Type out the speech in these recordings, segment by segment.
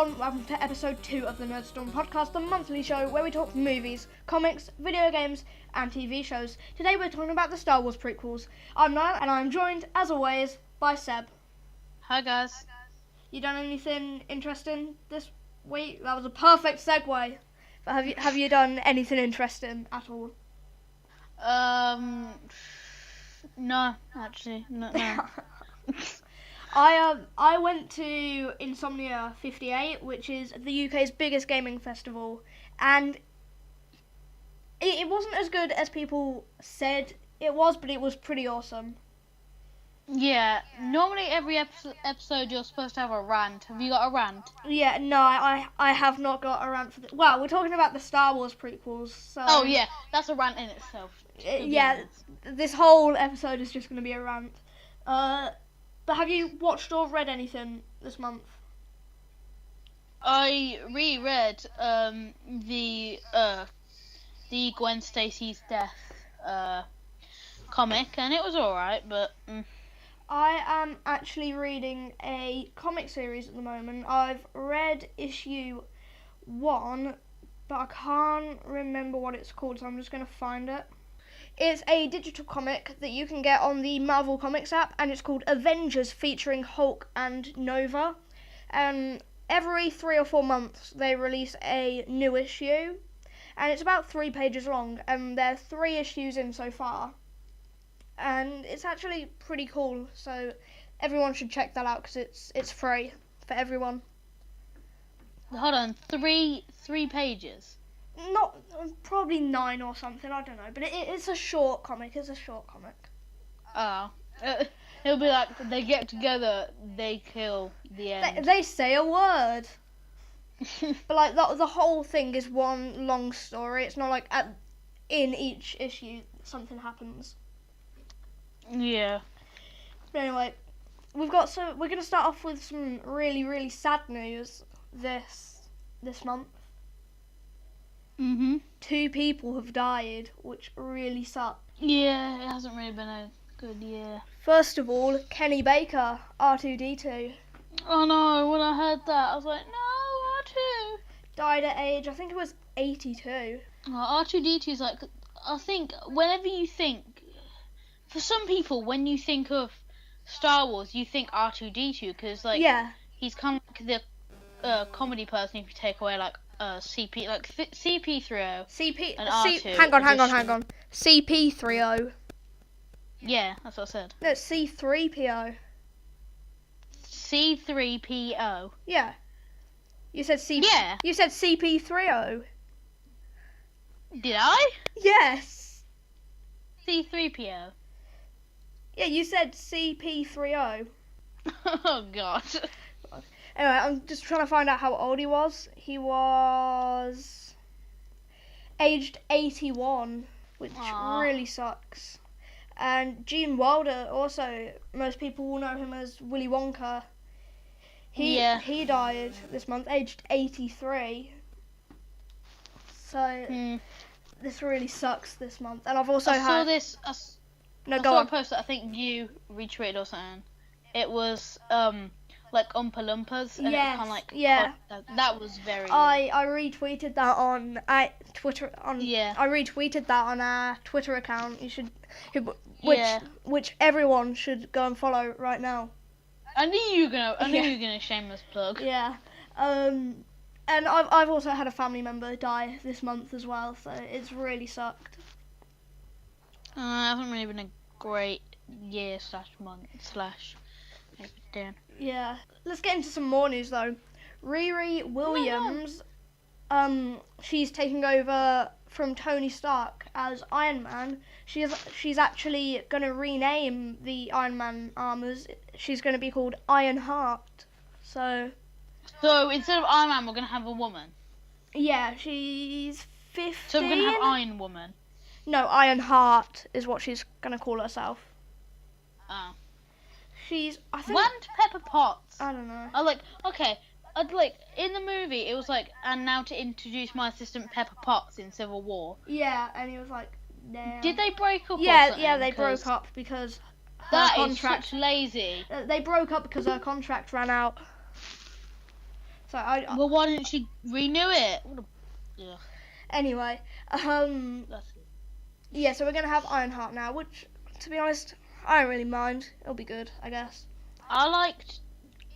everyone, welcome to episode 2 of the Nerdstorm podcast, the monthly show where we talk movies, comics, video games, and TV shows. Today we're talking about the Star Wars prequels. I'm Niall, and I'm joined, as always, by Seb. Hi guys. You done anything interesting this week? That was a perfect segue. But have you done anything interesting at all? No, actually, no. I went to Insomnia 58, which is the UK's biggest gaming festival, and it wasn't as good as people said it was, but it was pretty awesome. Yeah, normally every episode you're supposed to have a rant. Have you got a rant? Yeah, no, I have not got a rant for well, we're talking about the Star Wars prequels, so... Oh yeah, that's a rant in itself. Yeah, this whole episode is just going to be a rant. But have you watched or read anything this month? I reread the Gwen Stacy's death comic, and it was alright, but... I am actually reading a comic series at the moment. I've read issue 1, but I can't remember what it's called, so I'm just going to find it. It's a digital comic that you can get on the Marvel Comics app, and it's called Avengers, featuring Hulk and Nova. Every 3 or 4 months they release a new issue, and it's about 3 pages long, and there are 3 issues in so far. And it's actually pretty cool, so everyone should check that out because it's free for everyone. Hold on, three pages? Not, probably 9 or something, I don't know, but it's a short comic, Oh. It'll be like, they get together, they kill the end. They say a word. But like, the whole thing is one long story, it's not like in each issue something happens. Yeah. But anyway, we're going to start off with some really, really sad news this month. 2 people have died, which really sucks. Yeah, it hasn't really been a good year. First of all, Kenny Baker, R2-D2. Oh no, when I heard that, I was like, no, R2. Died at age, I think it was 82. R2-D2 is like, I think, whenever you think, for some people, when you think of Star Wars, you think R2-D2, because, like, yeah, he's kind of like the comedy person if you take away, like, CP, like, CP30. And R2. Hang on. CP30. Yeah, that's what I said. No, it's C3PO. C3PO. Yeah. You said Yeah. You said CP30. Did I? Yes. C3PO. Yeah, you said CP30. Oh, God. Anyway, I'm just trying to find out how old he was. He was aged 81, which really sucks. And Gene Wilder, also, most people will know him as Willy Wonka. He died this month, aged 83. So, this really sucks this month. And I've also saw a post that I think you retweeted or something. It was, like Oompa Loompas, and it was kind of like, that was very... I retweeted that on Twitter. I retweeted that on our Twitter account. You should, which everyone should go and follow right now. I knew you were gonna shameless plug. Yeah, and I've also had a family member die this month as well, so it's really sucked. It hasn't really been a great year /month /everything. Yeah. Let's get into some more news though. Riri Williams, she's taking over from Tony Stark as Iron Man. She's actually going to rename the Iron Man armors. She's going to be called Iron Heart. So instead of Iron Man, we're going to have a woman. Yeah, she's 15. So we're going to have Iron Woman. No, Iron Heart is what she's going to call herself. Oh. I think... When Pepper Potts? I don't know. In the movie, it was like, and now to introduce my assistant Pepper Potts in Civil War. Yeah, and he was like, nah. Did they break up? Yeah, they broke up because her contract... is such lazy. They broke up because her contract ran out. So well, why didn't she renew it? Yeah. Anyway, yeah, so we're gonna have Ironheart now, which, to be honest, I don't really mind. It'll be good, I guess. I liked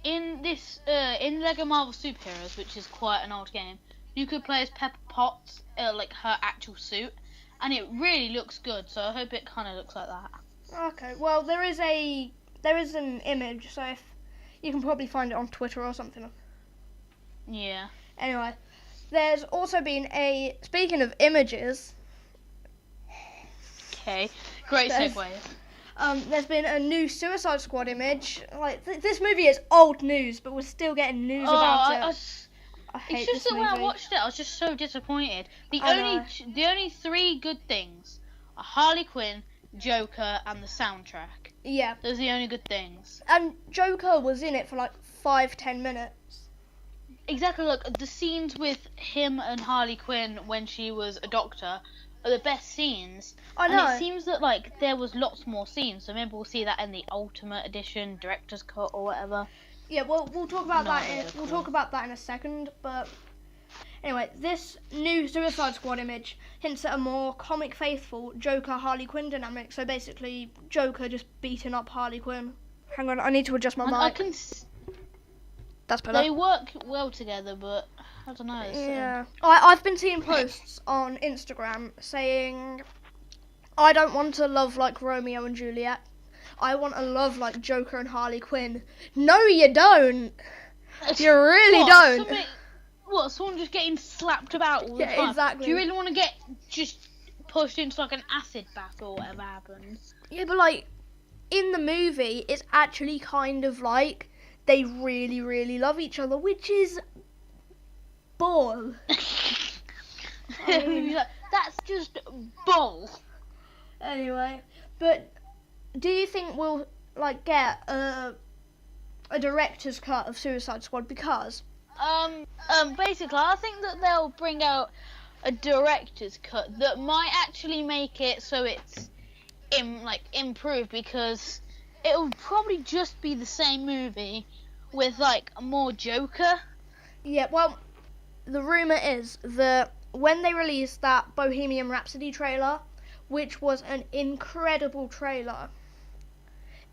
in Lego Marvel Superheroes, which is quite an old game. You could play as Pepper Potts, like her actual suit, and it really looks good. So I hope it kind of looks like that. Okay, well there is an image, so if you can probably find it on Twitter or something. Yeah. Anyway, there's also been speaking of images. Okay, great segue. There's been a new Suicide Squad image. Like this movie is old news, but we're still getting news about it. I hate it's just this that movie. when I watched it, I was just so disappointed. The only three good things are Harley Quinn, Joker, and the soundtrack. Yeah. Those are the only good things. And Joker was in it for like 5-10 minutes. Exactly, look, the scenes with him and Harley Quinn when she was a doctor are the best scenes. I know. And it seems that like there was lots more scenes, so maybe we'll see that in the Ultimate Edition, Director's Cut or whatever. Yeah, well, we'll talk about we'll talk about that in a second, but anyway, this new Suicide Squad image hints at a more comic faithful Joker-Harley Quinn dynamic. So basically, Joker just beating up Harley Quinn. Hang on, I need to adjust my mic. That's better. They work well together, but I don't know. Yeah, I've been seeing posts on Instagram saying, I don't want a love like Romeo and Juliet. I want a love like Joker and Harley Quinn. No, you don't. You really don't. Someone just getting slapped about all the time? Yeah, exactly. Do you really want to get just pushed into like an acid bath or whatever happens? Yeah, but like, in the movie, it's actually kind of like they really, really love each other, which is bull. That's just bull. Anyway, but do you think we'll like get a director's cut of Suicide Squad? Because basically, I think that they'll bring out a director's cut that might actually make it so it's improved, because it'll probably just be the same movie with like more Joker. Yeah, well, the rumour is that when they released that Bohemian Rhapsody trailer, which was an incredible trailer,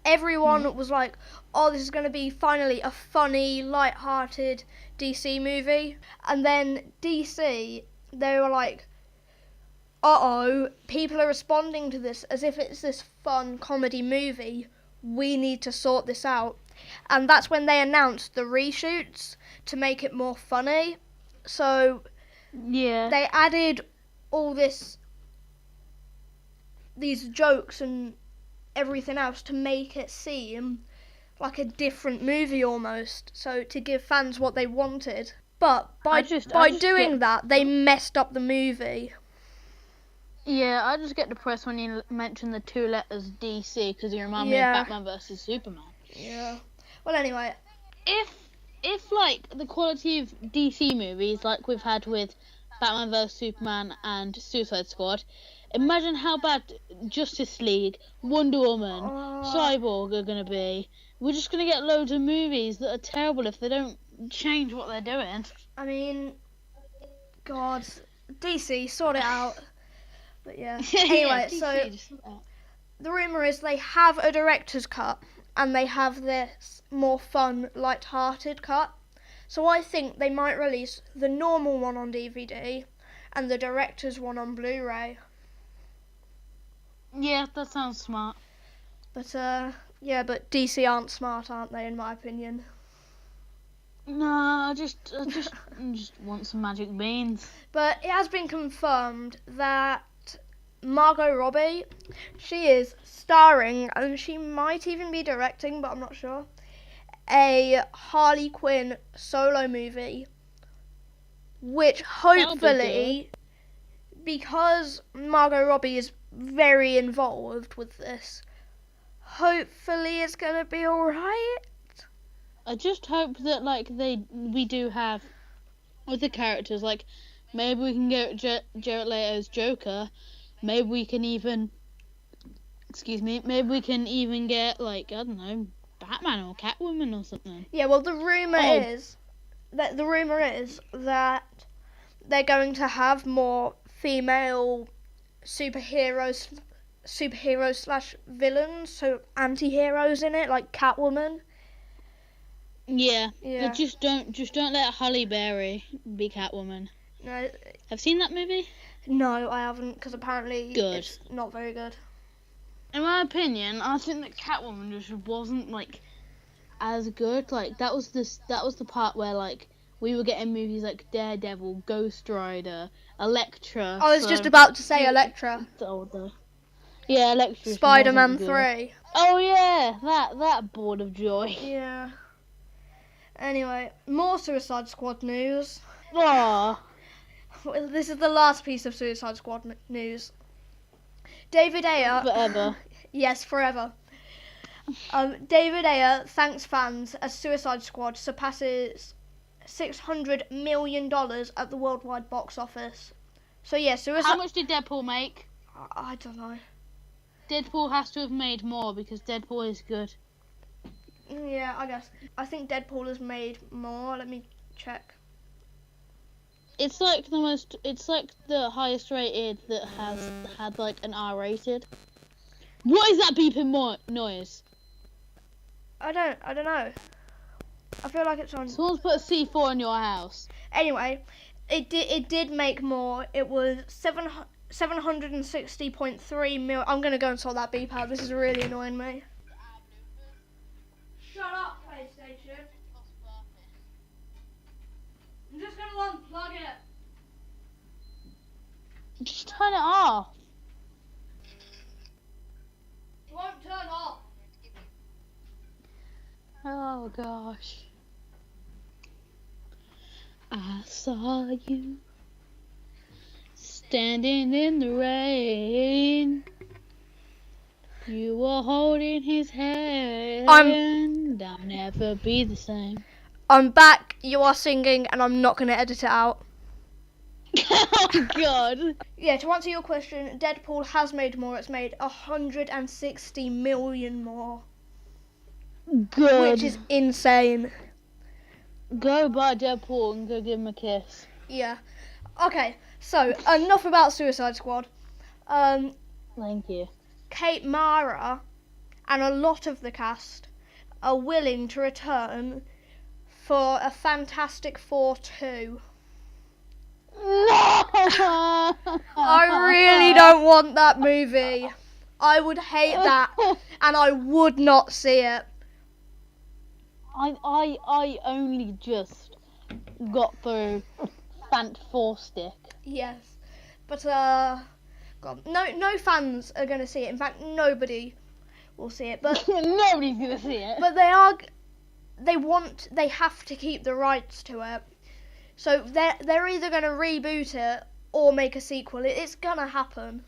everyone was like, oh, this is going to be finally a funny, light-hearted DC movie. And then DC, they were like, uh-oh, people are responding to this as if it's this fun comedy movie. We need to sort this out. And that's when they announced the reshoots to make it more funny. So yeah, they added all these jokes and everything else to make it seem like a different movie almost, so to give fans what they wanted. But by doing that, they messed up the movie. Yeah, I just get depressed when you mention the two letters DC, because you remind me of Batman vs Superman. Yeah. Well, anyway, if like the quality of DC movies like we've had with Batman vs Superman and Suicide Squad, imagine how bad Justice League, Wonder Woman, Cyborg are going to be. We're just going to get loads of movies that are terrible if they don't change what they're doing. I mean, God, DC, sort it out. But yeah. Anyway, so the rumour is they have a director's cut and they have this more fun, light-hearted cut. So I think they might release the normal one on DVD and the director's one on Blu-ray. Yeah, that sounds smart. But yeah, but DC aren't smart, aren't they, in my opinion? No, I just want some magic beans. But it has been confirmed that Margot Robbie, she is starring, and she might even be directing, but I'm not sure, a Harley Quinn solo movie, which hopefully, because Margot Robbie is very involved with this, hopefully it's gonna be alright. I just hope that we do have other characters, like maybe we can get Jared Leto's Joker, maybe we can even get like, I don't know, Batman or Catwoman or something. Yeah, well, the rumour is the rumor is that they're going to have more female superheroes slash villains, so anti-heroes in it, like Catwoman. Yeah. Yeah. But just don't let Halle Berry be Catwoman. No, Have you seen that movie? no, I haven't, because apparently Good. it's not very good. In my opinion, I think that Catwoman just wasn't like as good. Like that was the part where like we were getting movies like Daredevil, Ghost Rider, Elektra. I was just about to say Elektra. It's older. Yeah, Elektra. Spider-Man wasn't good. 3. Oh yeah, that bored of joy. Yeah. Anyway, more Suicide Squad news. Aww. This is the last piece of Suicide Squad news. David Ayer. Forever. Yes, forever. David Ayer thanks fans as Suicide Squad surpasses $600 million at the worldwide box office. So yeah, How much did Deadpool make? I don't know. Deadpool has to have made more because Deadpool is good. Yeah, I guess. I think Deadpool has made more. Let me check. It's like the highest rated that has had like an R rated. What is that beeping noise? I don't know. I feel like it's on. Someone's put a C4 in your house. Anyway, it did make more. It was 760.3 mil. I'm gonna go and sort that beep out. This is really annoying me. Shut up, PlayStation. I'm just gonna unplug it. Just turn it off. It won't turn off. Oh gosh. I saw you standing in the rain. You were holding his hand. I'll never be the same. I'm back. You are singing, and I'm not gonna edit it out. Oh god. Yeah, to answer your question, Deadpool has made more. It's made 160 million more. Good. Which is insane. Go buy Deadpool and go give him a kiss. Yeah. Okay, so enough about Suicide Squad. Thank you. Kate Mara and a lot of the cast are willing to return for a Fantastic Four 2. No! I really don't want that movie. I would hate that, and I would not see it. I only just got through Fant 4 Stick. Yes, but God, no fans are going to see it. In fact, nobody will see it. But nobody's gonna see it. But they have to keep the rights to it. So they're either going to reboot it or make a sequel. It's gonna happen.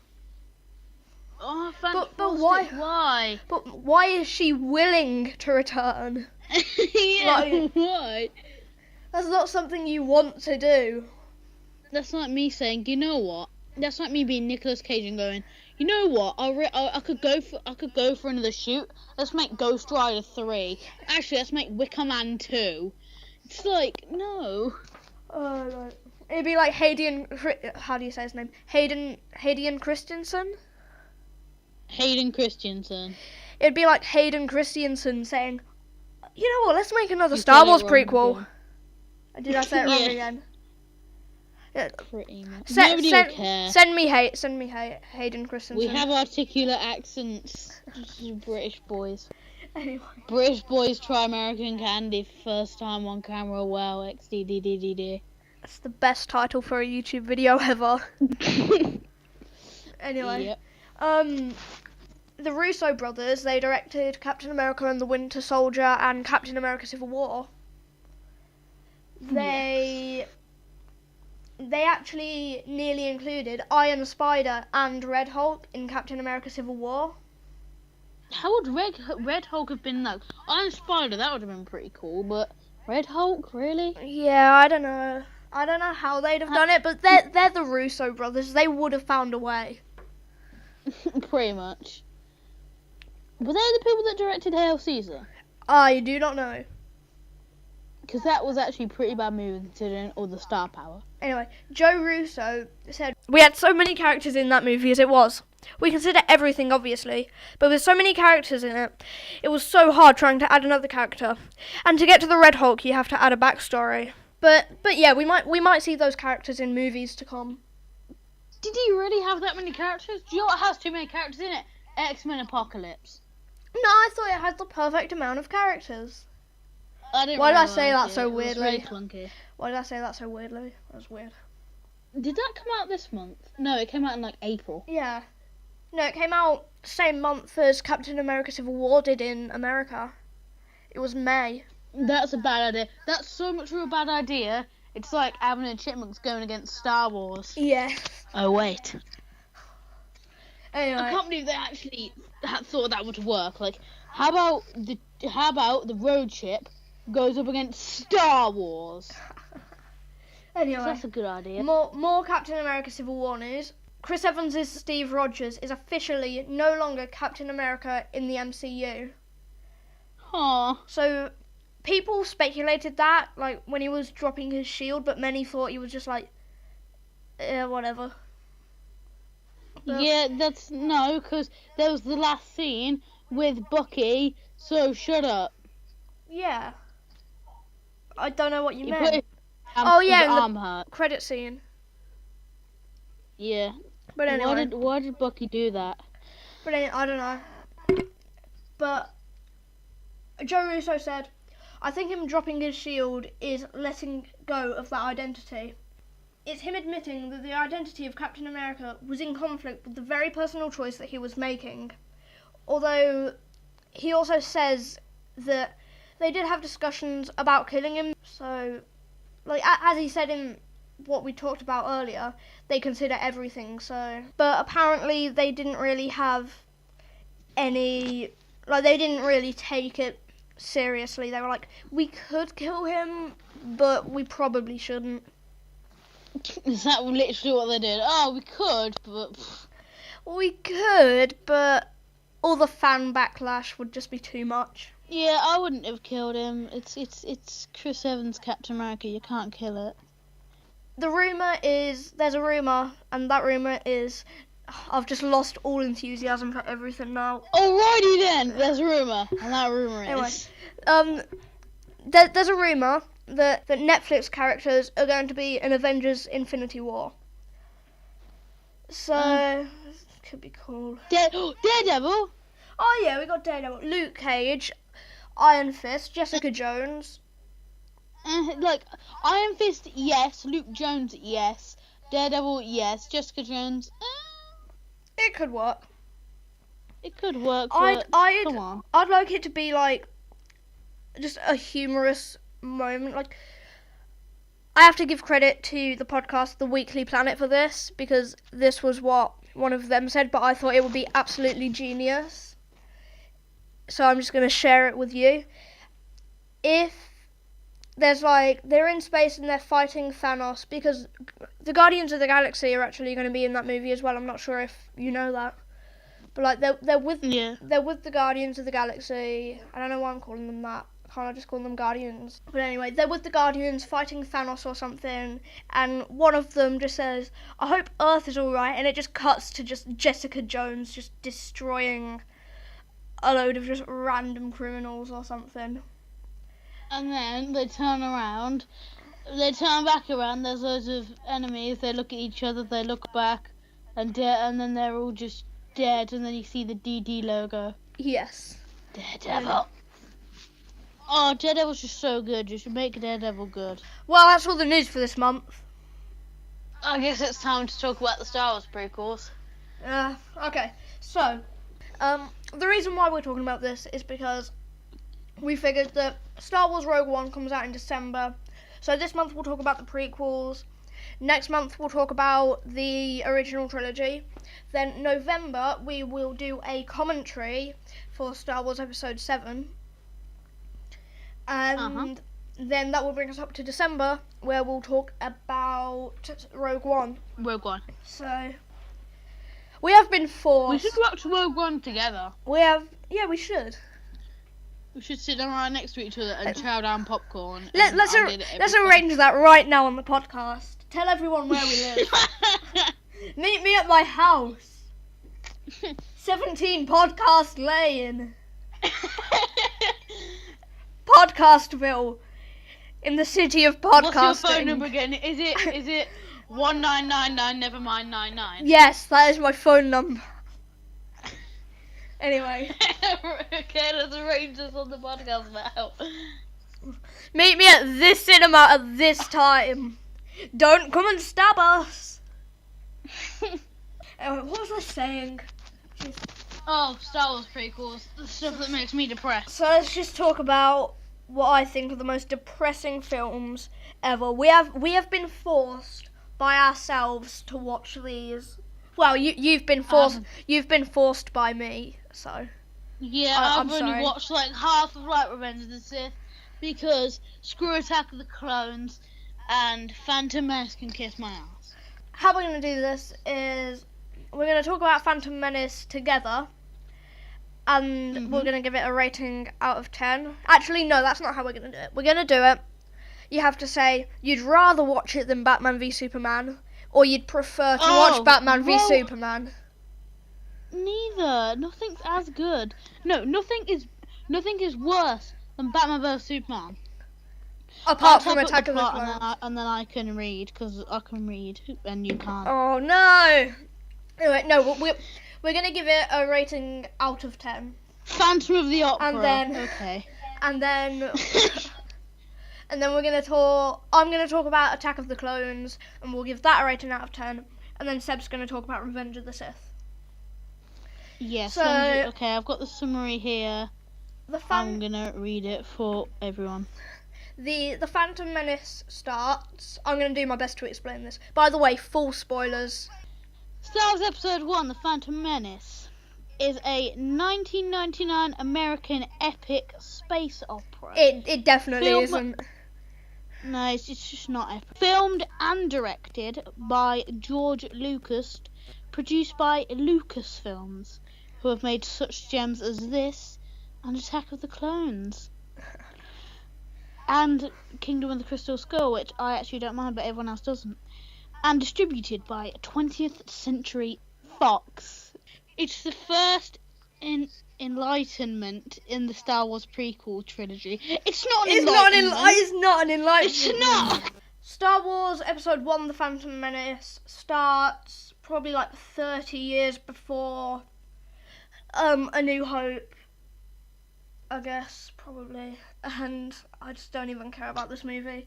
Oh, Fant But 4 why? Stick, why? But why is she willing to return? Yeah, Like- why? That's not something you want to do. That's like me saying, you know what? That's like me being Nicolas Cage and going, you know what? I could go for another shoot. Let's make Ghost Rider 3. Actually, let's make Wicker Man 2. It's like, no. Right. It'd be like how do you say his name? Hayden Christensen? Hayden Christensen. It'd be like Hayden Christensen saying, you know what, let's make another You Star said it Wars wrong prequel. again. Did I say it wrong Yeah. again? Yeah. Pretty much. Nobody will care. Send me Hayden Christensen. We have articulate accents. Just British boys. Anyway. British boys try American candy first time on camera. Wow, XDDDD. That's the best title for a YouTube video ever. Anyway. Yep. The Russo brothers, they directed Captain America and the Winter Soldier and Captain America Civil War. They actually nearly included Iron Spider and Red Hulk in Captain America Civil War. How would Red Hulk have been like? Iron Spider, that would have been pretty cool, but Red Hulk, really? Yeah, I don't know. I don't know how they'd have done it, but they're the Russo brothers. They would have found a way. Pretty much. Were they the people that directed Hail Caesar? I do not know. Because that was actually a pretty bad movie considering all the star power. Anyway, Joe Russo said, "We had so many characters in that movie as it was. We consider everything, obviously, but with so many characters in it, it was so hard trying to add another character. And to get to the Red Hulk, you have to add a backstory. But yeah, we might see those characters in movies to come." Did he really have that many characters? Do you know what has too many characters in it? X-Men Apocalypse. No, I thought it had the perfect amount of characters. I didn't Why did I really say like that it. so It was weirdly? really clunky. Why did I say that so weirdly? That was weird. Did that come out this month? No, it came out in like April. Yeah. No, it came out same month as Captain America Civil War did in America. It was May. That's a bad idea. That's so much of a bad idea. It's like Alvin and Chipmunks going against Star Wars. Yeah. Oh, wait. Anyway. I can't believe they actually thought that would work. Like, how about the road ship goes up against Star Wars? Anyway. So that's a good idea. More Captain America Civil War news. Chris Evans' Steve Rogers is officially no longer Captain America in the MCU. Huh. So, people speculated that, like, when he was dropping his shield, but many thought he was just like, whatever. But yeah, because there was the last scene with Bucky, so shut up. yeah. I don't know what you He meant. put his Oh, yeah, his in the arm hurt. credit scene. Yeah. But anyway. Why did Bucky do that? But anyway, I don't know. But Joe Russo said, "I think him dropping his shield is letting go of that identity. It's him admitting that the identity of Captain America was in conflict with the very personal choice that he was making. Although he also says that they did have discussions about killing him. So, like, as he said in what we talked about earlier, they consider everything. So, but apparently they didn't really have any, like, they didn't really take it seriously. They were like, we could kill him, but we probably shouldn't." Is that literally what they did? Oh, we could, but... We could, but all the fan backlash would just be too much. Yeah, I wouldn't have killed him. It's Chris Evans' Captain America. You can't kill it. There's a rumour, and that rumour is, I've just lost all enthusiasm for everything now. Alrighty then, there's a rumour, and that rumour Anyway, is... there's a rumour that Netflix characters are going to be in Avengers Infinity War. So, could be cool. Daredevil? Oh yeah, we got Daredevil, Luke Cage, Iron Fist, Jessica Jones. Like, Iron Fist, yes. Luke Jones, yes. Daredevil, yes. Jessica Jones, It could work. it could work, but come on. I'd like it to be like just a humorous moment. Like, I have to give credit to the podcast The Weekly Planet for this, because this was what one of them said, but I thought it would be absolutely genius. So I'm just going to share it with you. If there's like, they're in space and they're fighting Thanos, because the Guardians of the Galaxy are actually going to be in that movie as well. I'm not sure if you know that. But like, they're with the Guardians of the Galaxy. I don't know why I'm calling them that. Can't I just call them Guardians? But anyway, they're with the Guardians fighting Thanos or something, and one of them just says, "I hope Earth is alright," and it just cuts to just Jessica Jones just destroying a load of just random criminals or something. And then they turn back around, there's loads of enemies, they look at each other, they look back, and then they're all just dead, and then you see the DD logo. Yes. Daredevil. Oh, Daredevil's just so good. You should make Daredevil good. Well, that's all the news for this month. I guess it's time to talk about the Star Wars prequels. Okay. So, the reason why we're talking about this is because we figured that Star Wars Rogue One comes out in December. So this month we'll talk about the prequels. Next month we'll talk about the original trilogy. Then November we will do a commentary for Star Wars Episode 7. And then that will bring us up to December, where we'll talk about Rogue One. So, we have been forced. We should watch Rogue One together. We should. We should sit down right next to each other and chow down popcorn. Let's arrange that right now on the podcast. Tell everyone where we live. Meet me at my house. 17 Podcast Lane. Podcastville. In the city of podcasting. What's your phone number again? Is it 1999 never mind 99? Yes, that is my phone number. Anyway. Okay, let's arrange this on the podcast now. Meet me at this cinema at this time. Don't come and stab us. What was I saying? Oh, Star Wars Prequels. The stuff that makes me depressed. So let's just talk about what I think are the most depressing films ever. We have been forced by ourselves to watch these. Well, you've been forced. You've been forced by me. So. Yeah, I've only watched like half of Revenge of the Sith because screw Attack of the Clones and Phantom Menace can kiss my ass. How we're going to do this is we're going to talk about Phantom Menace together, and we're going to give it a rating out of 10. Actually, no, that's not how we're going to do it. We're going to do it. You have to say you'd rather watch it than Batman v Superman, or you'd prefer to watch Batman v Superman. Neither. Nothing's as good. No, nothing is worse than Batman vs Superman. Apart from Attack of the Clones. And then I can read, because I can read and you can't. Oh no! Anyway, no, we're gonna give it a rating out of 10. Phantom of the Opera. And then okay. And then we're gonna talk. I'm gonna talk about Attack of the Clones, and we'll give that a rating out of 10. And then Seb's gonna talk about Revenge of the Sith. Yes. So, okay, I've got the summary here. I'm gonna read it for everyone. The Phantom Menace starts. I'm gonna do my best to explain this. By the way, full spoilers. Star Wars Episode 1: The Phantom Menace is a 1999 American epic space opera. It definitely isn't. No, it's just not epic. Filmed and directed by George Lucas, produced by Lucasfilms, who have made such gems as this and Attack of the Clones. And Kingdom of the Crystal Skull, which I actually don't mind, but everyone else doesn't. And distributed by 20th Century Fox. It's the first enlightenment in the Star Wars prequel trilogy. It's not an enlightenment. It's not an enlightenment. It's not. Star Wars Episode 1, The Phantom Menace, starts probably like 30 years before A New Hope, I guess, probably. And I just don't even care about this movie.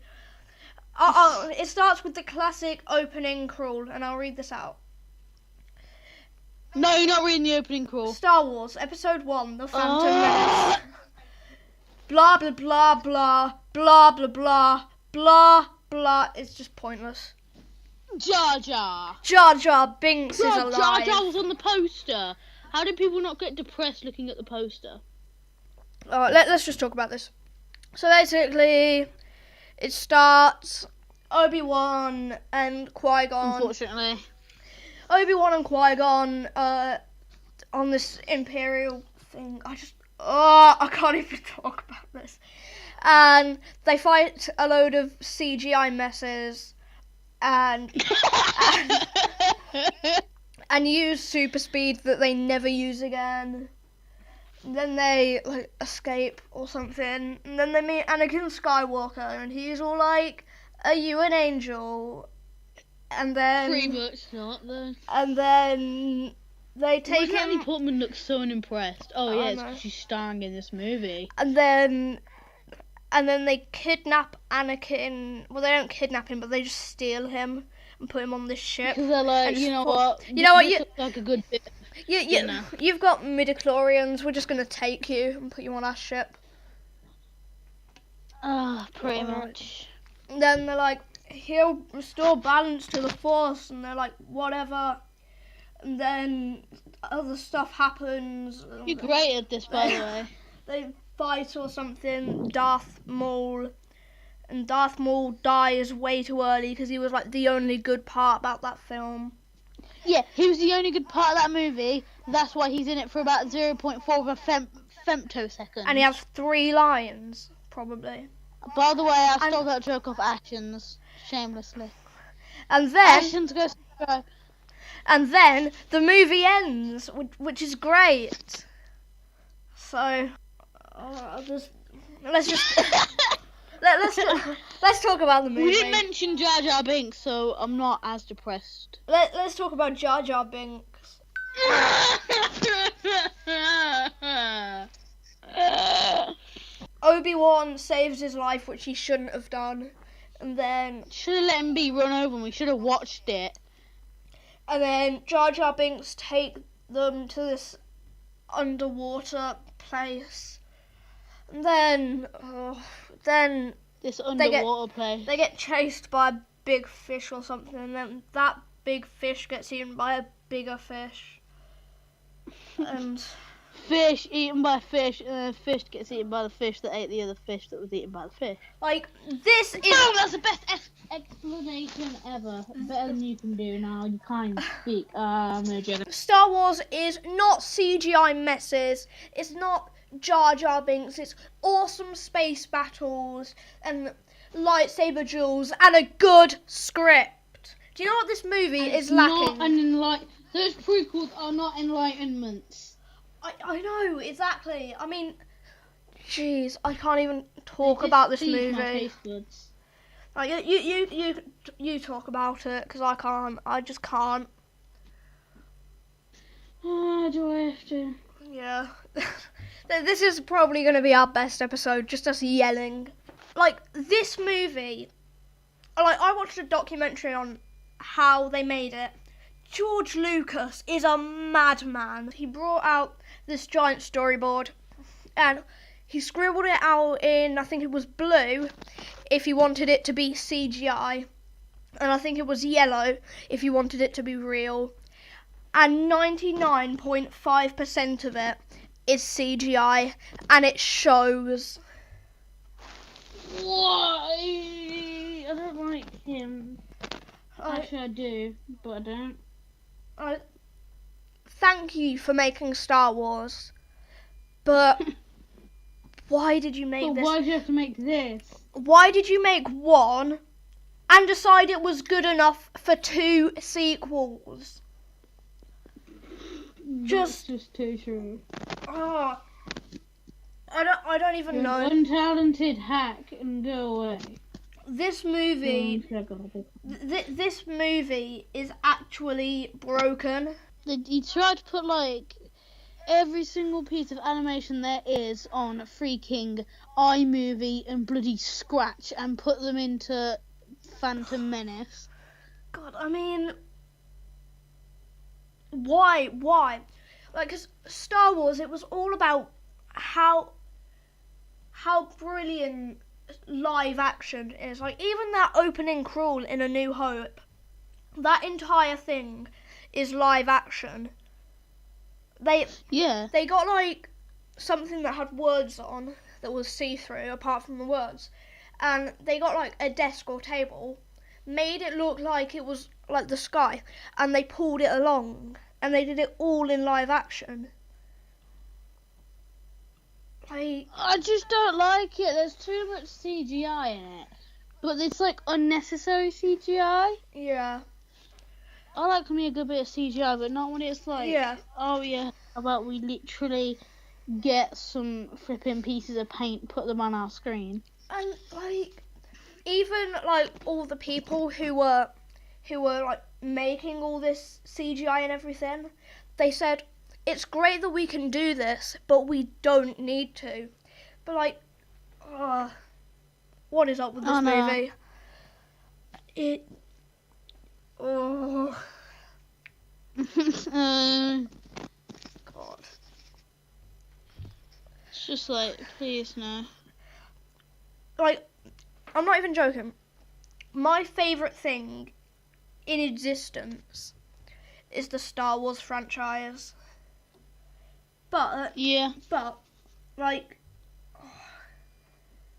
It starts with the classic opening crawl, and I'll read this out. No, you're not reading the opening crawl. Star Wars Episode 1, The Phantom Menace. Blah, blah, blah, blah, blah, blah, blah, blah, blah. It's just pointless. Jar Jar. Jar Jar Binks is alive. Jar Jar was on the poster. How did people not get depressed looking at the poster? Let's just talk about this. So basically, it starts Obi-Wan and Qui-Gon. Unfortunately. Obi-Wan and Qui-Gon on this Imperial thing. I can't even talk about this. And they fight a load of CGI messes and use super speed that they never use again. And then they escape or something, and then they meet Anakin Skywalker, and he's all like, "Are you an angel?" And then pretty much not though. And then they take him. Natalie Portman looks so unimpressed. Oh yeah, it's 'cause she's starring in this movie. And then they kidnap Anakin. Well, they don't kidnap him, but they just steal him and put him on this ship. Because they're like, you know what? You like a good bit. You've got midichlorians. We're just gonna take you and put you on our ship. Pretty much. And then they're like, he'll restore balance to the Force, and they're like, whatever. And then other stuff happens. You're great at this, by the way. They fight or something. Darth Maul, and Darth Maul dies way too early because he was like the only good part about that film. Yeah, he was the only good part of that movie. That's why he's in it for about 0.4 of a femtoseconds. And he has 3 lines, probably. By the way, I stole that joke off Ashens, shamelessly. And then Ashens goes to and then the movie ends, which is great. So let's talk about the movie. We didn't mention Jar Jar Binks, so I'm not as depressed. Let's talk about Jar Jar Binks. Obi-Wan saves his life, which he shouldn't have done, and then should have let him be run over, and we should have watched it. And then Jar Jar Binks take them to this underwater place, and then this underwater place. They get chased by a big fish or something, and then that big fish gets eaten by a bigger fish, and fish eaten by fish, and then fish gets eaten by the fish that ate the other fish that was eaten by the fish. Like, this is... Oh, that's the best explanation ever. Better than you can do now. You can't even speak. I'm a joke. Star Wars is not CGI messes. It's not Jar Jar Binks. It's awesome space battles and lightsaber duels and a good script. Do you know what this movie is lacking? Those prequels are not enlightenments. I know, exactly. I mean, jeez, I can't even talk about this movie. My taste buds. Like, you talk about it, because I can't. I just can't. Do I have to? Yeah. This is probably going to be our best episode, just us yelling. Like, this movie, like, I watched a documentary on how they made it. George Lucas is a madman. He brought out this giant storyboard and he scribbled it out in, I think it was blue, if he wanted it to be CGI. And I think it was yellow if he wanted it to be real. And 99.5% of it is CGI, and it shows. Why? I don't like him. Actually, I do, but I don't. Thank you for making Star Wars, but why did you make this? Why did you have to make this? Why did you make one and decide it was good enough for 2 sequels? Just too true. Oh, I don't even know. You're an untalented hack, and go away. This movie, this movie is actually broken. He tried to put like every single piece of animation there is on freaking iMovie and bloody Scratch and put them into Phantom Menace. God, I mean, why? Like, 'cause Star Wars, it was all about how brilliant live action is. Like, even that opening crawl in A New Hope, that entire thing is live action. They got like something that had words on that was see-through apart from the words, and they got like a desk or table, made it look like it was like the sky, and they pulled it along, and they did it all in live action. I just don't like it. There's too much CGI in it. But it's like unnecessary CGI. Yeah. I like me a good bit of CGI, but not when it's like, oh yeah, about we literally get some flipping pieces of paint, put them on our screen. And like, even like all the people who were like making all this CGI and everything, they said, it's great that we can do this, but we don't need to. But like, what is up with this movie? God. It's just like, please no. Like, I'm not even joking. My favourite thing in existence is the Star Wars franchise. But like,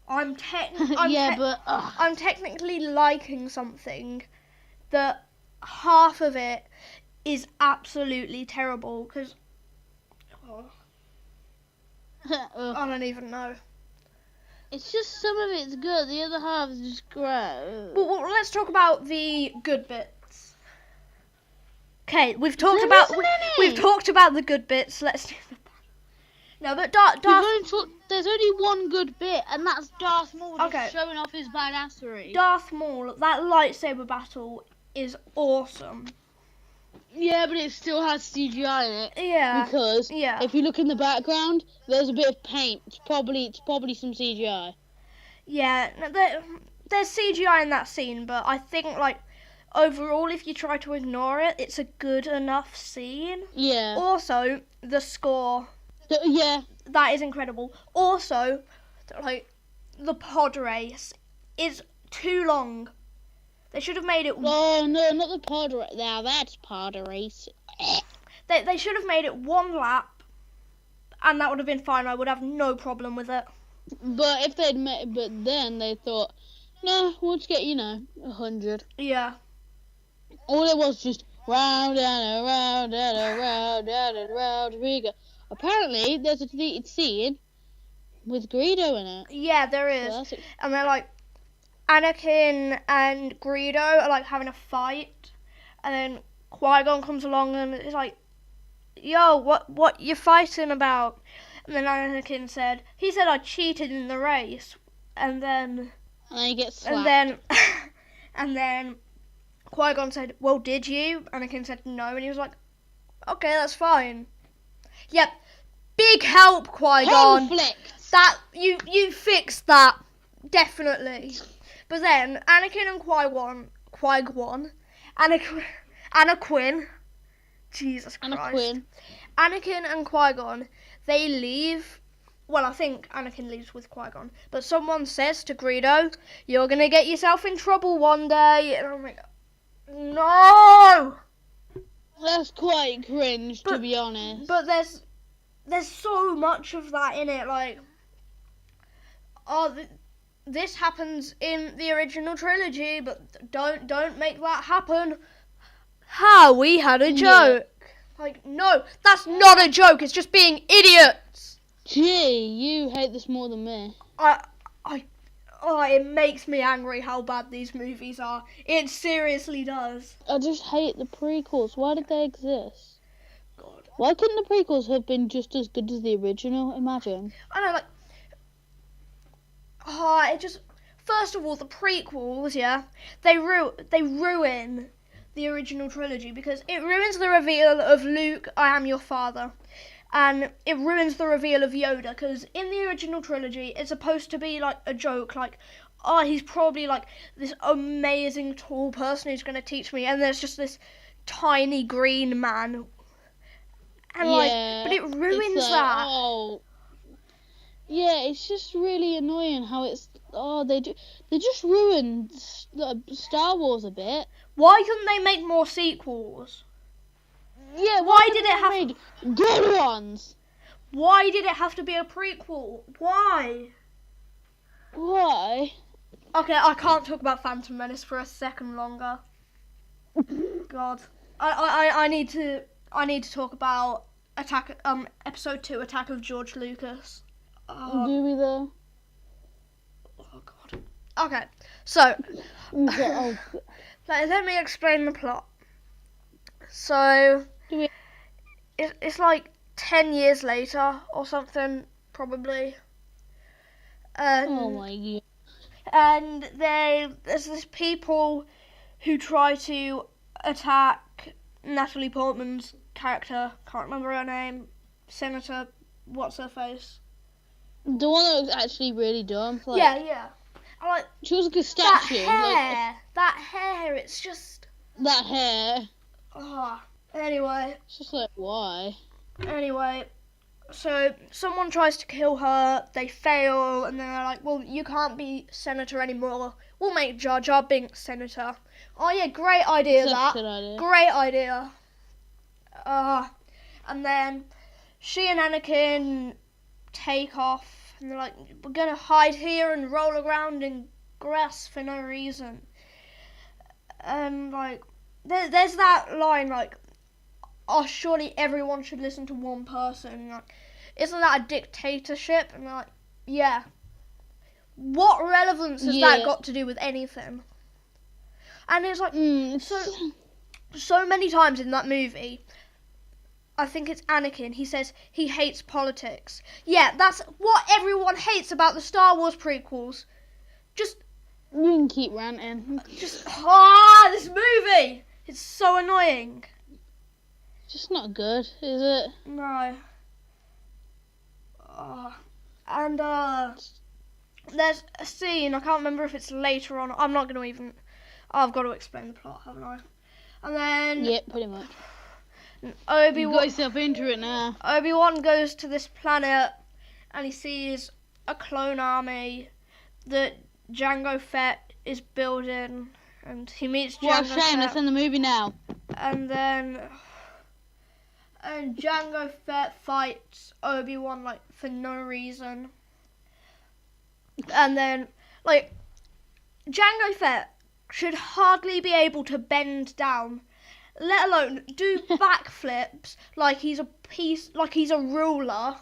I'm technically liking something that half of it is absolutely terrible, because I don't even know. It's just some of it's good, the other half is just gross. Well, let's talk about the good bits. Okay, we've talked There about isn't any. we've talked about the good bits. Let's do the bad. No, but There's only one good bit, and that's Darth Maul just Okay. showing off his badassery. Darth Maul, that lightsaber battle is awesome. Yeah, but it still has CGI in it. Yeah. Because Yeah. if you look in the background, there's a bit of paint. It's probably some CGI. Yeah, no, there's CGI in that scene, but I think, like, overall, if you try to ignore it, it's a good enough scene. Yeah. Also, the score, Yeah. that is incredible. Also, like, the pod race is too long. They should have made it... Oh, no, not the pod race. Now, that's pod race. They should have made it one lap, and that would have been fine. I would have no problem with it. But if they'd made... But then they thought, no, we'll just get, 100. Yeah. All it was just round and around and around and around we go. Apparently, there's a deleted scene with Greedo in it. Yeah, there is. So that's And they're like, Anakin and Greedo are like having a fight, and then Qui-Gon comes along and is like, yo, what you fighting about? And then Anakin said, he said I cheated in the race. And then he gets slapped. and then Qui-Gon said, well, did you? Anakin said no, and he was like, okay, that's fine. Yep, big help, Qui-Gon. Conflict. That you fixed that, definitely. But then Anakin and Qui-Gon, Anakin, Jesus Christ. Anakin and Qui-Gon, they leave. Well, I think Anakin leaves with Qui-Gon, but someone says to Greedo, "You're gonna get yourself in trouble one day," and I'm like, no. That's quite cringe, to be honest. But there's so much of that in it, like, this happens in the original trilogy, but don't make that happen. How? We had a joke. Yeah. Like, no, that's not a joke. It's just being idiots. Gee, you hate this more than me. It makes me angry how bad these movies are. It seriously does. I just hate the prequels. Why did they exist? God. Why couldn't the prequels have been just as good as the original? Imagine. I know, like, it just, first of all, the prequels, yeah, they ruin the original trilogy because it ruins the reveal of Luke, I am your father, and it ruins the reveal of Yoda because in the original trilogy it's supposed to be like a joke, like, oh, he's probably like this amazing tall person who's going to teach me, and there's just this tiny green man, and but it ruins like, that. Oh. Yeah, it's just really annoying how they just ruined Star Wars a bit. Why couldn't they make more sequels? Yeah, why did it have made good ones? Why did it have to be a prequel? Why? Why? Okay, I can't talk about Phantom Menace for a second longer. God, I need to talk about Episode 2, Attack of George Lucas. Do we though? Oh God. Okay, so Oh. let me explain the plot. So it's like 10 years later or something, probably. Oh my God. And there's this people who try to attack Natalie Portman's character. Can't remember her name. Senator, what's her face? The one that was actually really dumb. Like, Yeah. I like. She was like a statue. That hair. It's just. That hair. Anyway. It's just like, why? Anyway, so someone tries to kill her, they fail, and then they're like, well, you can't be senator anymore. We'll make Jar Jar Binks senator. Oh yeah, great idea. That's a good idea. Great idea. And then she and Anakin take off, and they're like, we're gonna hide here and roll around in grass for no reason. And like, there's that line like, oh, surely everyone should listen to one person. Like, isn't that a dictatorship? And they're like, yeah. What relevance has Yeah. that got to do with anything? And it's like, it's- so many times in that movie, I think it's Anakin, he says he hates politics. Yeah, that's what everyone hates about the Star Wars prequels. Just, You can keep ranting. this movie! It's so annoying. Just not good, is it? No. And there's a scene, I can't remember if it's later on, I'm not going to even, I've got to explain the plot, haven't I? And then Yeah, pretty much. You got Obi-Wan yourself into it now. goes to this planet and he sees a clone army that Jango Fett is building, and he meets Jango What a shame, Fett. that's in the movie now. And then Jango Fett fights Obi-Wan like for no reason. And then like Jango Fett should hardly be able to bend down, let alone do backflips like he's a ruler,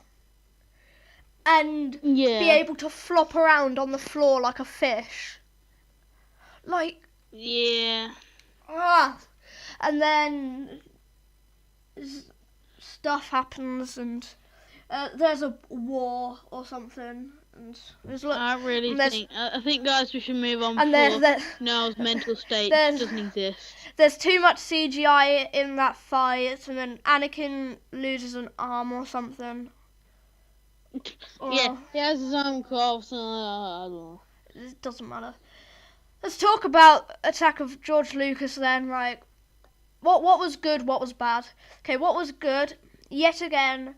and Yeah. be able to flop around on the floor like a fish. Like, Yeah. and then stuff happens, and there's a war or something, and there's I think, guys, we should move on and before Noel's mental state doesn't exist. there's too much CGI in that fight, and then Anakin loses an arm or something. Yeah, he has his own cross. I don't know. It doesn't matter. Let's talk about Attack of George Lucas then. Like, what was good, what was bad? Okay, what was good? Yet again,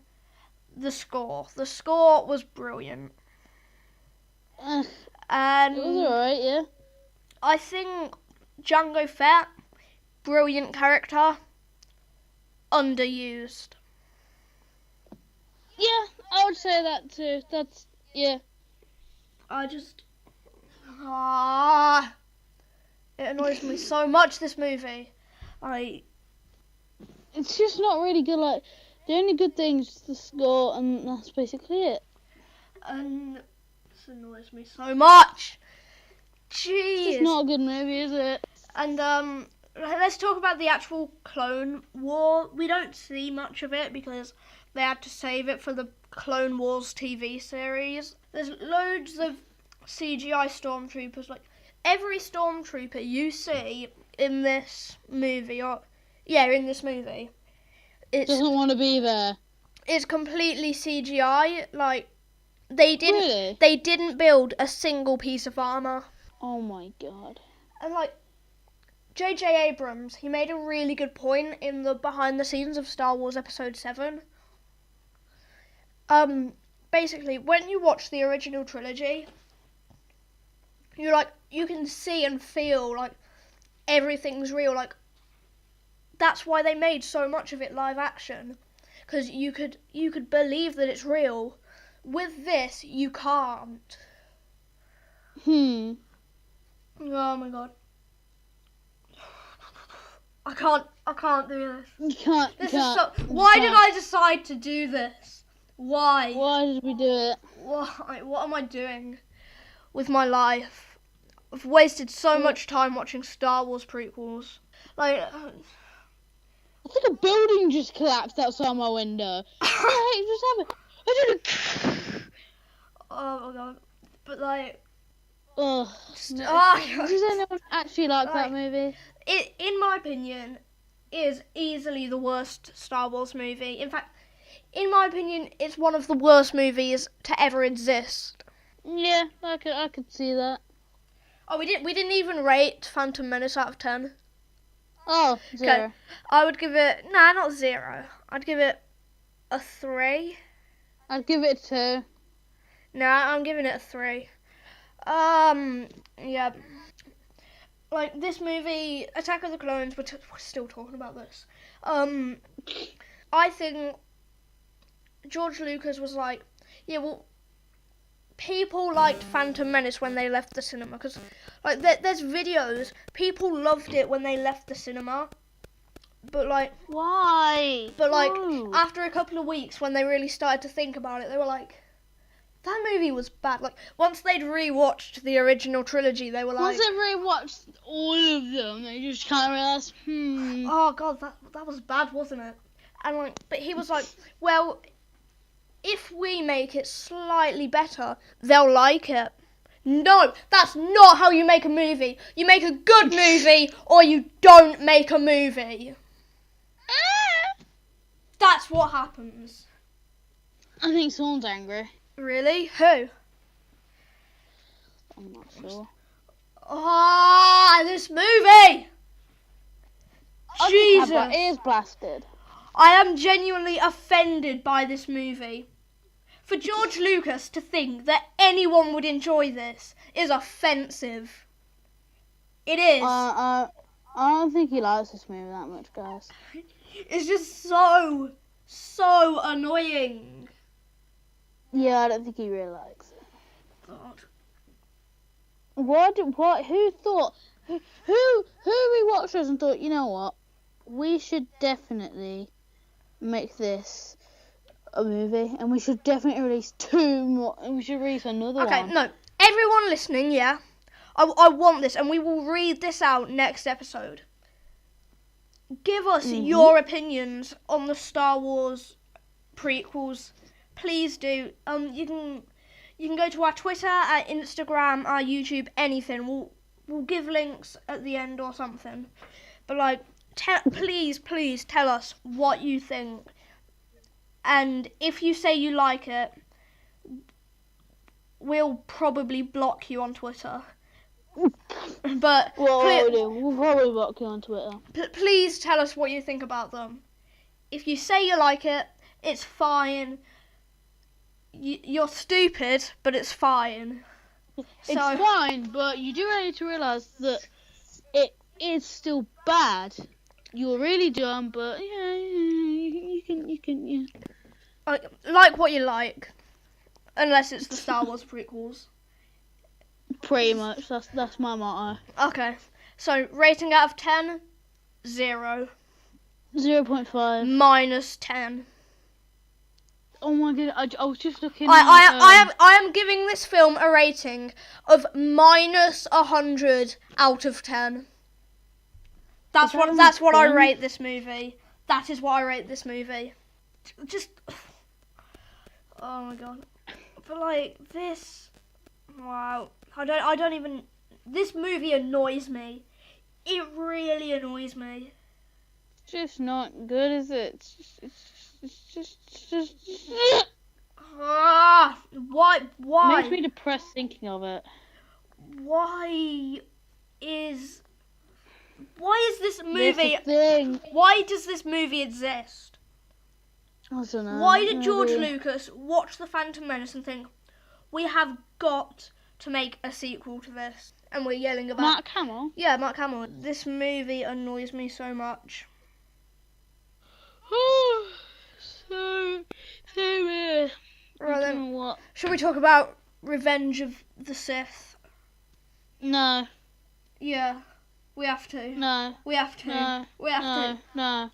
the score. The score was brilliant. And It was alright, yeah. I think Jango Fett, brilliant character, underused. Yeah, I would say that too. That's, yeah. I just... it annoys me so much, this movie. It's just not really good. Like, the only good thing is the score, and that's basically it. And this annoys me so much. Jeez. It's not a good movie, is it? And let's talk about the actual Clone War. We don't see much of it because they had to save it for the Clone Wars TV series. There's loads of CGI stormtroopers. Like, every stormtrooper you see in this movie, it Doesn't want to be there. it's completely CGI. Like, they Really? didn't build a single piece of armor. Oh my god. And like, J.J. Abrams, he made a really good point in the behind the scenes of Star Wars Episode 7. Basically, when you watch the original trilogy, you can see and feel like everything's real. Like, that's why they made so much of it live action, because you could believe that it's real. With this, you can't. Oh my god. I can't do this. You can't. Why did I decide to do this? Why? Why did we do it? What am I doing with my life? I've wasted so much time watching Star Wars prequels. Like, I think a building just collapsed outside my window. What the heck just happened? I didn't. oh my god. But like, Ugh. just, Does anyone actually like that movie? it, in my opinion, is easily the worst Star Wars movie. In fact, in my opinion, it's one of the worst movies to ever exist. Yeah, I could see that. Oh, we didn't even rate Phantom Menace out of 10. Oh, 0. Okay, I would give it not 0. I'd give it a 3. I'd give it a 2. Nah, I'm giving it a 3. Yeah. Like, this movie, Attack of the Clones, we're still talking about this. I think George Lucas was like, yeah, well, people liked Phantom Menace when they left the cinema, because, like, there's videos, people loved it when they left the cinema, But like, Why? No. after a couple of weeks, when they really started to think about it, they were like, that movie was bad. Like, once they'd rewatched the original trilogy, they were like, Once they rewatched all of them, they just kind of realised, oh god, that was bad, wasn't it? And like, but he was like, well, if we make it slightly better, they'll like it. No, that's not how you make a movie. You make a good movie, or you don't make a movie. That's what happens. I think someone's angry. Really? Who? I'm not sure. Ah, this movie! Jesus! Have my ears blasted. I am genuinely offended by this movie. For George Lucas to think that anyone would enjoy this is offensive. It is. I don't think he likes this movie that much, guys. It's just so annoying. Yeah, I don't think he really likes it. God. Who thought? Who rewatched us and thought, you know what? We should definitely make this a movie, and we should definitely release 2 more, and we should release another one. Okay, no. Everyone listening, yeah? I want this, and we will read this out next episode. Give us your opinions on the Star Wars prequels. Please do. You can go to our Twitter, our Instagram, our YouTube, anything. We'll give links at the end or something. But like, please tell us what you think. And if you say you like it, we'll probably block you on Twitter. But we'll probably block you on Twitter. Please tell us what you think about them. If you say you like it, it's fine. You're stupid, but it's fine. It's fine, but you do need to realise that it is still bad. You're really dumb, but yeah, you can, yeah. Like what you like, unless it's the Star Wars prequels. Pretty much, that's my motto. Okay, so rating out of 10, 0. 0.5. -10. Oh my god, I was just looking I am giving this film a rating of -100 out of 10. That's what I rate this movie. That is what I rate this movie. Just, oh my god. But like this, wow. I don't even. This movie annoys me. It really annoys me. It's just not good, is it? It's just. Why? It makes me depressed thinking of it. Why is this movie? Thing. Why does this movie exist? I don't know. Why did George Lucas watch The Phantom Menace and think, we have got to make a sequel to this? And we're yelling about Mark Hamill? Yeah, Mark Hamill. This movie annoys me so much. So weird. Right then, What? should we talk about Revenge of the Sith? No. Yeah, we have to. No. We have to. No. We have to. No.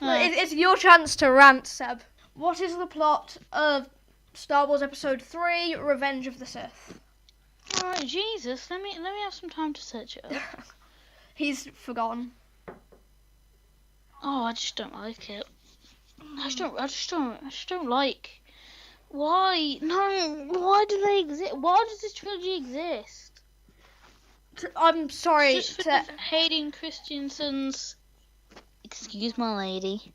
It's your chance to rant, Seb. What is the plot of Star Wars Episode 3, Revenge of the Sith? Alright, Jesus, let me have some time to search it up. He's forgotten. Oh, I just don't like it. I just don't like. Why? No, why do they exist? Why does this trilogy exist? I'm sorry Just for Hayden Christensen's. Excuse my lady.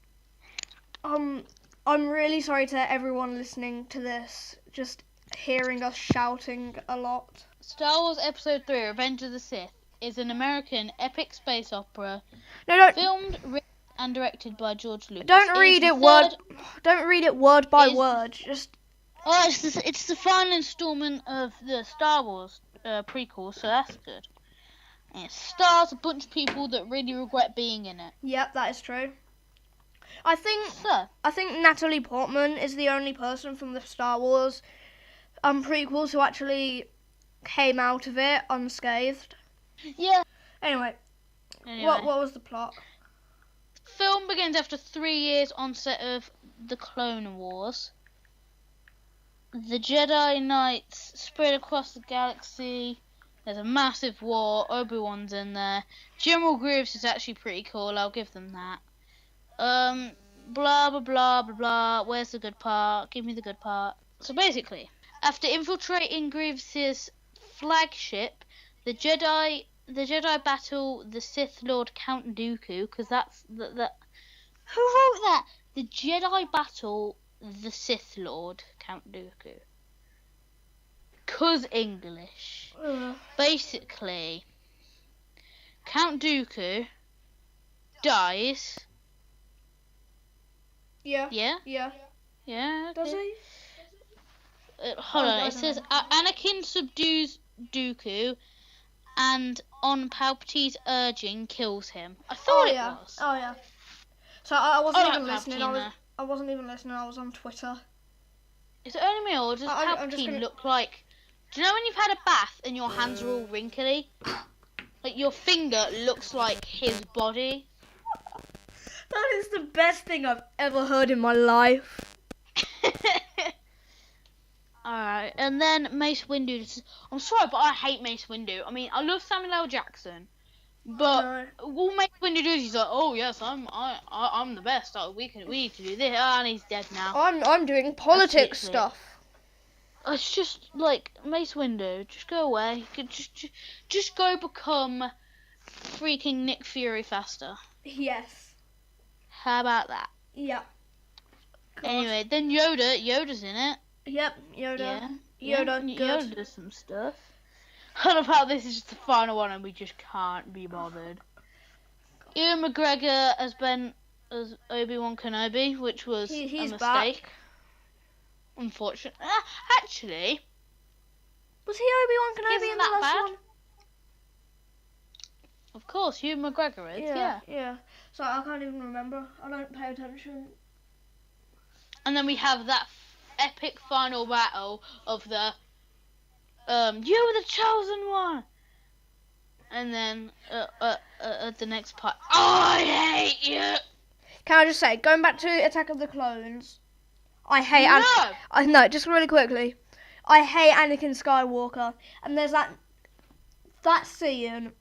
I'm really sorry to everyone listening to this, just hearing us shouting a lot. Star Wars Episode 3, Revenge of the Sith, is an American epic space opera filmed, written, and directed by George Lucas. Don't read it word by word. Just. Oh, it's the final installment of the Star Wars prequel, so that's good. And it stars a bunch of people that really regret being in it. Yep, that is true. I think Natalie Portman is the only person from the Star Wars prequels who actually came out of it unscathed. Yeah. Anyway. What was the plot? film begins after 3 years on set of the Clone Wars. The Jedi Knights spread across the galaxy. There's a massive war. Obi-Wan's in there. General Grievous is actually pretty cool. I'll give them that. Blah, blah, blah, blah, blah. Where's the good part? Give me the good part. So basically, after infiltrating Grievous's flagship, the Jedi battle the Sith Lord Count Dooku, because that's the who wrote that? The Jedi battle the Sith Lord Count Dooku. 'Cause English. Basically, Count Dooku dies. Yeah. Yeah? Yeah. Yeah, okay. Does he? Hold on, I it don't says know. Anakin subdues Dooku and on Palpatine's urging kills him. I thought it was. Oh yeah. So I wasn't Oh, even not listening. Palpatine, I wasn't even listening. I was on Twitter. Is it only me or does I'm just Palpatine gonna- look like... Do you know when you've had a bath and your hands are all wrinkly? Like your finger looks like his body. That is the best thing I've ever heard in my life. Alright, and then Mace Windu. I'm sorry, but I hate Mace Windu. I mean, I love Samuel L. Jackson, but No. all Mace Windu does, he's like, oh yes, I'm the best. Oh, we need to do this, and he's dead now. I'm doing politics That's literally stuff. It's just like Mace Windu. Just go away. Just go become freaking Nick Fury faster. Yes. How about that? Yeah. God. Anyway, then Yoda's in it. Yep. Yoda. Yeah. Yoda. Good. Yoda does some stuff. I love how this is just the final one and we just can't be bothered. Ewan McGregor has been as Obi-Wan Kenobi, which was He's a mistake. back. Unfortunately. Actually, Was he Obi-Wan Kenobi Isn't in that the last bad? one? of course, Ewan McGregor is, yeah. So I can't even remember. I don't pay attention. And then we have that epic final battle of the you were the chosen one. And then the next part, I hate you. Can I just say, going back to Attack of the Clones, I hate No. no, just really quickly. I hate Anakin Skywalker, and there's that scene,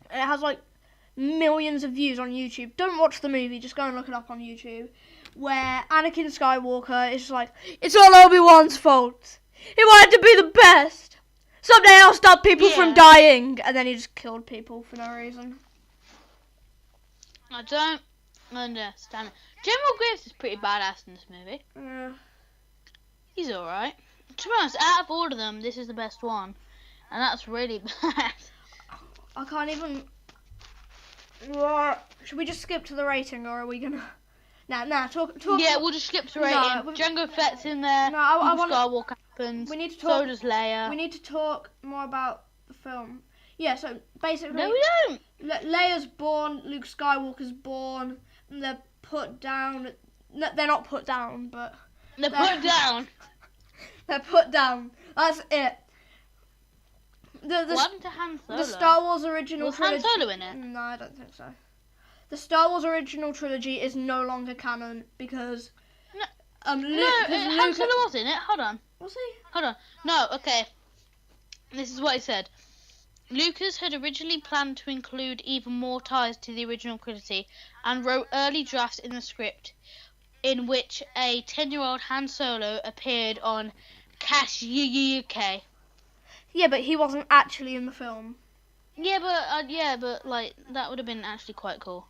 and it has like millions of views on YouTube. Don't watch the movie, just go and look it up on YouTube. Where Anakin Skywalker is like, it's all Obi-Wan's fault. He wanted to be the best. Someday I'll stop people from dying, and then he just killed people for no reason. I don't understand. General Grievous is pretty badass in this movie. Yeah. He's alright. To be honest, out of all of them, this is the best one. And that's really bad. I can't even. Should we just skip to the rating, or are we gonna? Nah. Talk. Yeah, we'll just skip to rating. Django Fett's in there. No, I Luke want. Skywalker happens. We need to talk. So does Leia. We need to talk more about the film. Yeah. So basically, No, we don't. Leia's born. Luke Skywalker's born. And they're put down. No, they're not put down, but They're put down. they're put down. That's it. What happened to Han Solo? The Star Wars original Was Han trilogy. Solo in it? No, I don't think so. The Star Wars original trilogy is no longer canon because No. Han Han Solo was in it. Hold on. Was he? Hold on. No, okay. This is what he said. Lucas had originally planned to include even more ties to the original trilogy and wrote early drafts in the script in which a 10-year-old Han Solo appeared on Kashyyyk. Yeah, but he wasn't actually in the film. Yeah, but like that would have been actually quite cool.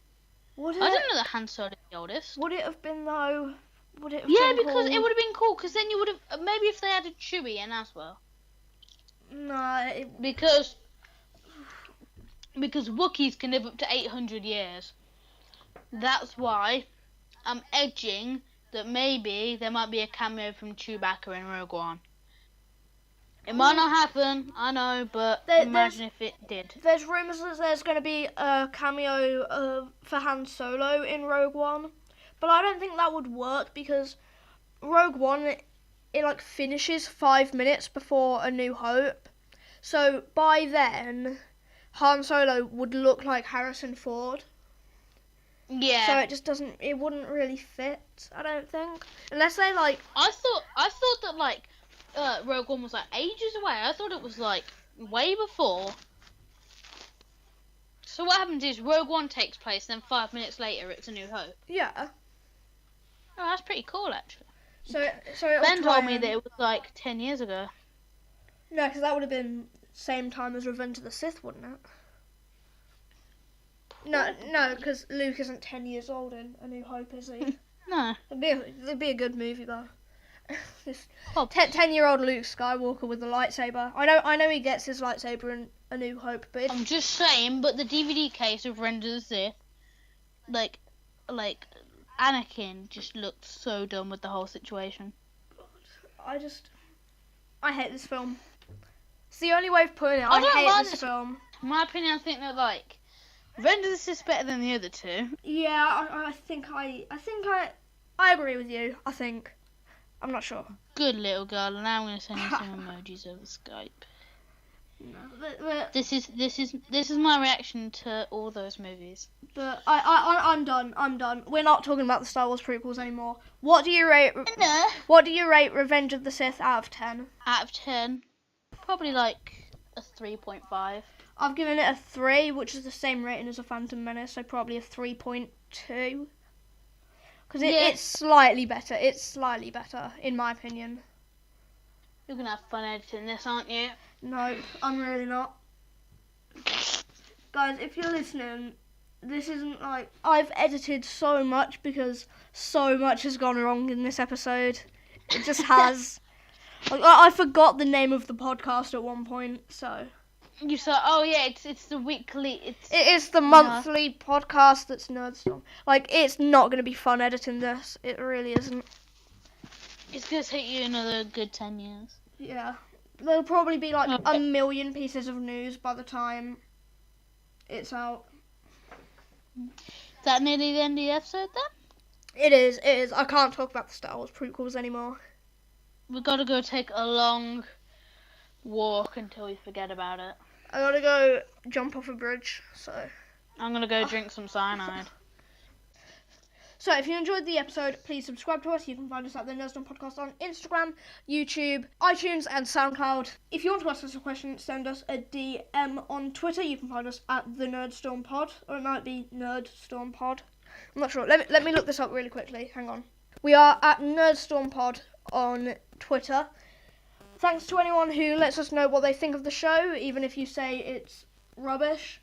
Would it? I didn't know that Han Solo was the oldest. Would it have been though? Would it have Yeah, been because cool? it would have been cool. Because then you would have maybe if they added Chewie in as well. No. Because Wookiees can live up to 800 years. That's why I'm edging that maybe there might be a cameo from Chewbacca in Rogue One. It might not happen, I know, but imagine if it did. There's rumours that there's going to be a cameo for Han Solo in Rogue One, but I don't think that would work because Rogue One it like finishes 5 minutes before A New Hope, so by then Han Solo would look like Harrison Ford. Yeah. So it just doesn't. It wouldn't really fit. I don't think, unless they like. I thought that like Rogue One was like ages away. I thought it was like way before. So what happens is Rogue One takes place, then 5 minutes later it's A New Hope. Yeah. Oh, that's pretty cool actually. So Ben told me that it was like 10 years ago. No, because that would have been same time as Revenge of the Sith, wouldn't it? No, because Luke isn't 10 years old in A New Hope, is he? No. It'd be a good movie though. This Oh. 10-year-old Luke Skywalker with a lightsaber. I know he gets his lightsaber in A New Hope, but I'm just saying, but the DVD case of Revenge of the Sith, like Anakin just looked so dumb with the whole situation. I hate this film. It's the only way of putting it. I don't hate like this film. In my opinion, I think that like Revenge of the Sith is better than the other two. Yeah, I think I agree with you. I think. I'm not sure. Good little girl, and now I'm gonna send you some emojis over Skype. No, but This is my reaction to all those movies. But I'm done. We're not talking about the Star Wars prequels anymore. What do you rate? No. What do you rate Revenge of the Sith out of 10? Out of 10, probably like a 3.5. I've given it a 3, which is the same rating as a Phantom Menace, so probably a 3.2. Because it's slightly better. It's slightly better, in my opinion. You're gonna have fun editing this, aren't you? No, I'm really not. Guys, if you're listening, this isn't like... I've edited so much because so much has gone wrong in this episode. It just has. Like, I forgot the name of the podcast at one point, so... You saw? Oh yeah, it's the weekly. It is the monthly podcast that's Nerdstorm. Like, it's not going to be fun editing this. It really isn't. It's gonna take you another good 10 years. Yeah. There'll probably be like a million pieces of news by the time it's out. Is that nearly the end of the episode then? It is. I can't talk about the Star Wars prequels anymore. We've got to go take a long walk until we forget about it. I gotta go jump off a bridge, so... I'm gonna go drink some cyanide. So, if you enjoyed the episode, please subscribe to us. You can find us at the Nerdstorm Podcast on Instagram, YouTube, iTunes, and SoundCloud. If you want to ask us a question, send us a DM on Twitter. You can find us at the Nerdstorm Pod, or it might be Nerdstorm Pod. I'm not sure. Let me look this up really quickly. Hang on. We are at Nerdstorm Pod on Twitter. Thanks to anyone who lets us know what they think of the show, even if you say it's rubbish.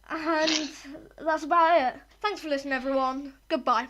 And that's about it. Thanks for listening, everyone. Goodbye.